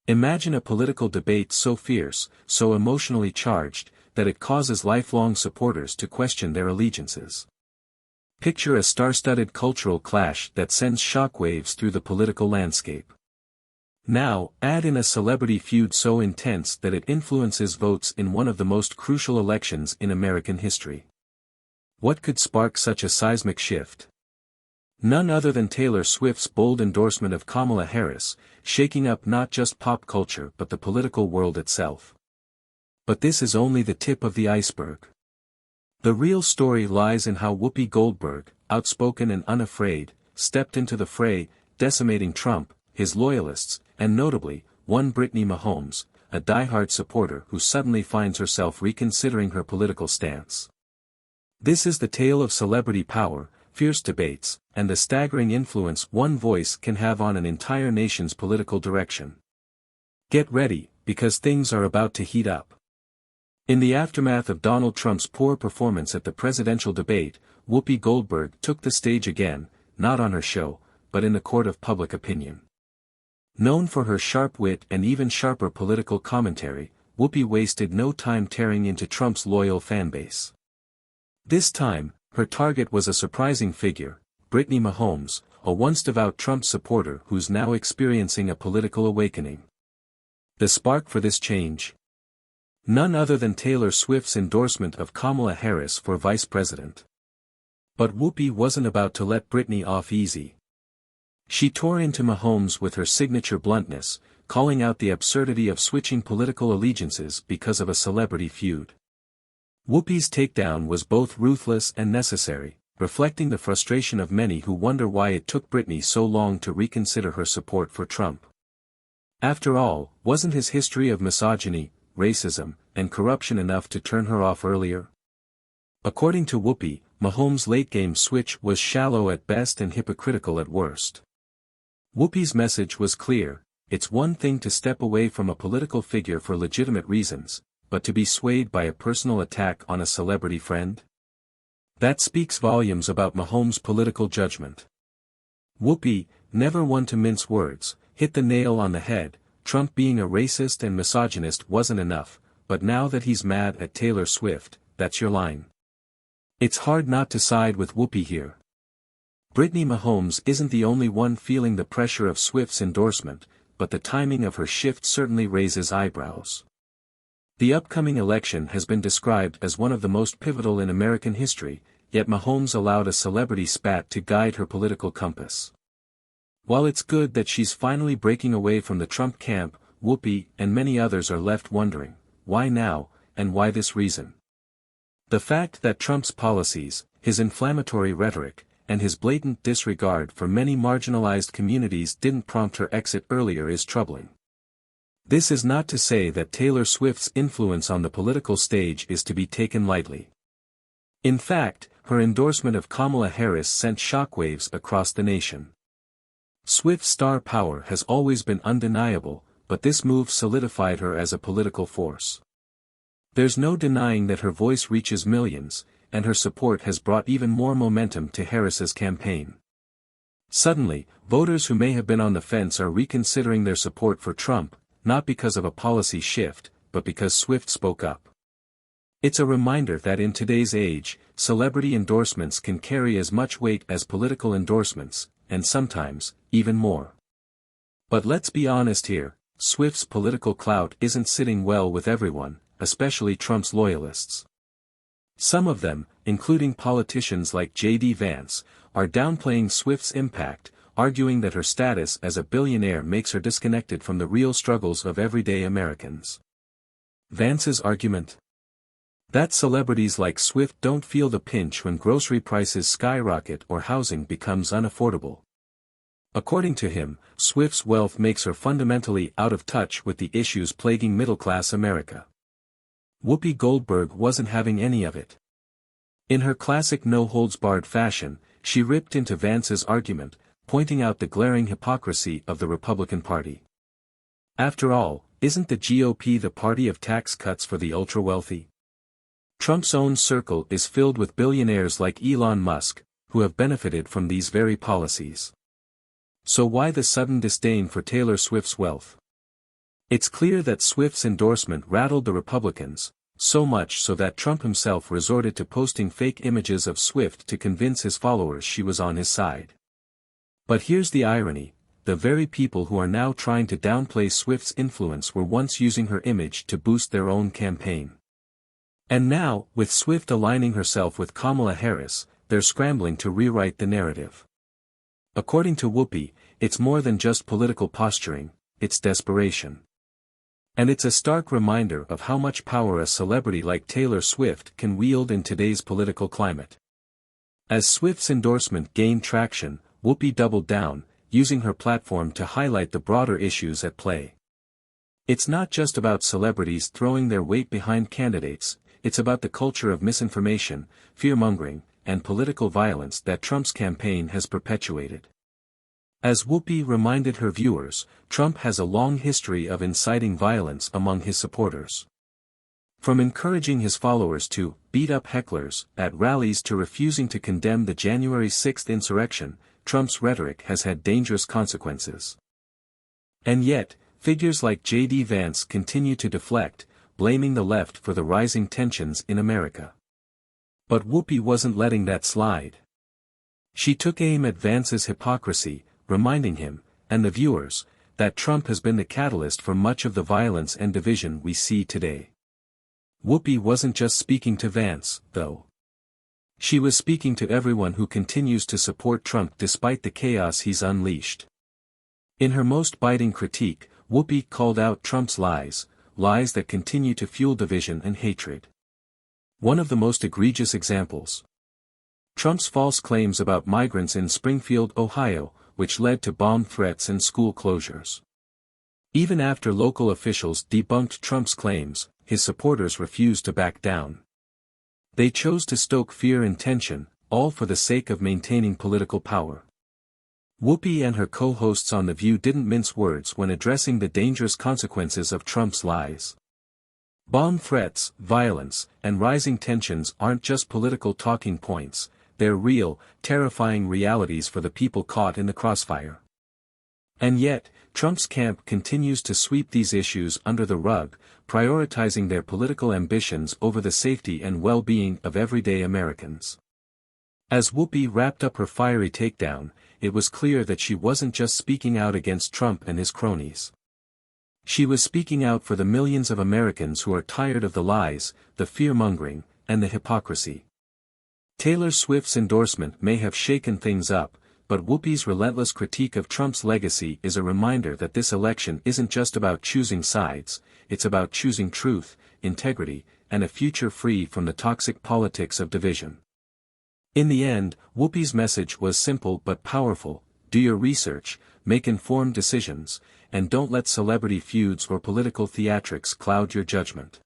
Imagine a political debate so fierce, so emotionally charged, that it causes lifelong supporters to question their allegiances. Picture a star-studded cultural clash that sends shockwaves through the political landscape. Now, add in a celebrity feud so intense that it influences votes in one of the most crucial elections in American history. What could spark such a seismic shift? None other than Taylor Swift's bold endorsement of Kamala Harris, shaking up not just pop culture but the political world itself. But this is only the tip of the iceberg. The real story lies in how Whoopi Goldberg, outspoken and unafraid, stepped into the fray, decimating Trump, his loyalists, and notably, one Brittany Mahomes, a diehard supporter who suddenly finds herself reconsidering her political stance. This is the tale of celebrity power, fierce debates, and the staggering influence one voice can have on an entire nation's political direction. Get ready, because things are about to heat up. In the aftermath of Donald Trump's poor performance at the presidential debate, Whoopi Goldberg took the stage again, not on her show, but in the court of public opinion. Known for her sharp wit and even sharper political commentary, Whoopi wasted no time tearing into Trump's loyal fanbase. This time, her target was a surprising figure, Brittany Mahomes, a once devout Trump supporter who's now experiencing a political awakening. The spark for this change? None other than Taylor Swift's endorsement of Kamala Harris for vice president. But Whoopi wasn't about to let Brittany off easy. She tore into Mahomes with her signature bluntness, calling out the absurdity of switching political allegiances because of a celebrity feud. Whoopi's takedown was both ruthless and necessary, reflecting the frustration of many who wonder why it took Brittany so long to reconsider her support for Trump. After all, wasn't his history of misogyny, racism, and corruption enough to turn her off earlier? According to Whoopi, Mahomes' late-game switch was shallow at best and hypocritical at worst. Whoopi's message was clear: it's one thing to step away from a political figure for legitimate reasons, but to be swayed by a personal attack on a celebrity friend? That speaks volumes about Mahomes' political judgment. Whoopi, never one to mince words, hit the nail on the head. Trump being a racist and misogynist wasn't enough, but now that he's mad at Taylor Swift, that's your line. It's hard not to side with Whoopi here. Brittany Mahomes isn't the only one feeling the pressure of Swift's endorsement, but the timing of her shift certainly raises eyebrows. The upcoming election has been described as one of the most pivotal in American history, yet Mahomes allowed a celebrity spat to guide her political compass. While it's good that she's finally breaking away from the Trump camp, Whoopi and many others are left wondering, why now, and why this reason? The fact that Trump's policies, his inflammatory rhetoric, and his blatant disregard for many marginalized communities didn't prompt her exit earlier is troubling. This is not to say that Taylor Swift's influence on the political stage is to be taken lightly. In fact, her endorsement of Kamala Harris sent shockwaves across the nation. Swift's star power has always been undeniable, but this move solidified her as a political force. There's no denying that her voice reaches millions, and her support has brought even more momentum to Harris's campaign. Suddenly, voters who may have been on the fence are reconsidering their support for Trump, not because of a policy shift, but because Swift spoke up. It's a reminder that in today's age, celebrity endorsements can carry as much weight as political endorsements, and sometimes, even more. But let's be honest here, Swift's political clout isn't sitting well with everyone, especially Trump's loyalists. Some of them, including politicians like J.D. Vance, are downplaying Swift's impact, arguing that her status as a billionaire makes her disconnected from the real struggles of everyday Americans. Vance's argument? That celebrities like Swift don't feel the pinch when grocery prices skyrocket or housing becomes unaffordable. According to him, Swift's wealth makes her fundamentally out of touch with the issues plaguing middle-class America. Whoopi Goldberg wasn't having any of it. In her classic no-holds-barred fashion, she ripped into Vance's argument, pointing out the glaring hypocrisy of the Republican Party. After all, isn't the GOP the party of tax cuts for the ultra-wealthy? Trump's own circle is filled with billionaires like Elon Musk, who have benefited from these very policies. So why the sudden disdain for Taylor Swift's wealth? It's clear that Swift's endorsement rattled the Republicans, so much so that Trump himself resorted to posting fake images of Swift to convince his followers she was on his side. But here's the irony: the very people who are now trying to downplay Swift's influence were once using her image to boost their own campaign. And now, with Swift aligning herself with Kamala Harris, they're scrambling to rewrite the narrative. According to Whoopi, it's more than just political posturing, it's desperation. And it's a stark reminder of how much power a celebrity like Taylor Swift can wield in today's political climate. As Swift's endorsement gained traction, Whoopi doubled down, using her platform to highlight the broader issues at play. It's not just about celebrities throwing their weight behind candidates, it's about the culture of misinformation, fear-mongering, and political violence that Trump's campaign has perpetuated. As Whoopi reminded her viewers, Trump has a long history of inciting violence among his supporters. From encouraging his followers to beat up hecklers at rallies to refusing to condemn the January 6th insurrection, Trump's rhetoric has had dangerous consequences. And yet, figures like J.D. Vance continue to deflect, blaming the left for the rising tensions in America. But Whoopi wasn't letting that slide. She took aim at Vance's hypocrisy, reminding him, and the viewers, that Trump has been the catalyst for much of the violence and division we see today. Whoopi wasn't just speaking to Vance, though. She was speaking to everyone who continues to support Trump despite the chaos he's unleashed. In her most biting critique, Whoopi called out Trump's lies that continue to fuel division and hatred. One of the most egregious examples: Trump's false claims about migrants in Springfield, Ohio, which led to bomb threats and school closures. Even after local officials debunked Trump's claims, his supporters refused to back down. They chose to stoke fear and tension, all for the sake of maintaining political power. Whoopi and her co-hosts on The View didn't mince words when addressing the dangerous consequences of Trump's lies. Bomb threats, violence, and rising tensions aren't just political talking points, they're real, terrifying realities for the people caught in the crossfire. And yet, Trump's camp continues to sweep these issues under the rug, prioritizing their political ambitions over the safety and well-being of everyday Americans. As Whoopi wrapped up her fiery takedown, it was clear that she wasn't just speaking out against Trump and his cronies. She was speaking out for the millions of Americans who are tired of the lies, the fear-mongering, and the hypocrisy. Taylor Swift's endorsement may have shaken things up, but Whoopi's relentless critique of Trump's legacy is a reminder that this election isn't just about choosing sides, it's about choosing truth, integrity, and a future free from the toxic politics of division. In the end, Whoopi's message was simple but powerful: do your research, make informed decisions, and don't let celebrity feuds or political theatrics cloud your judgment.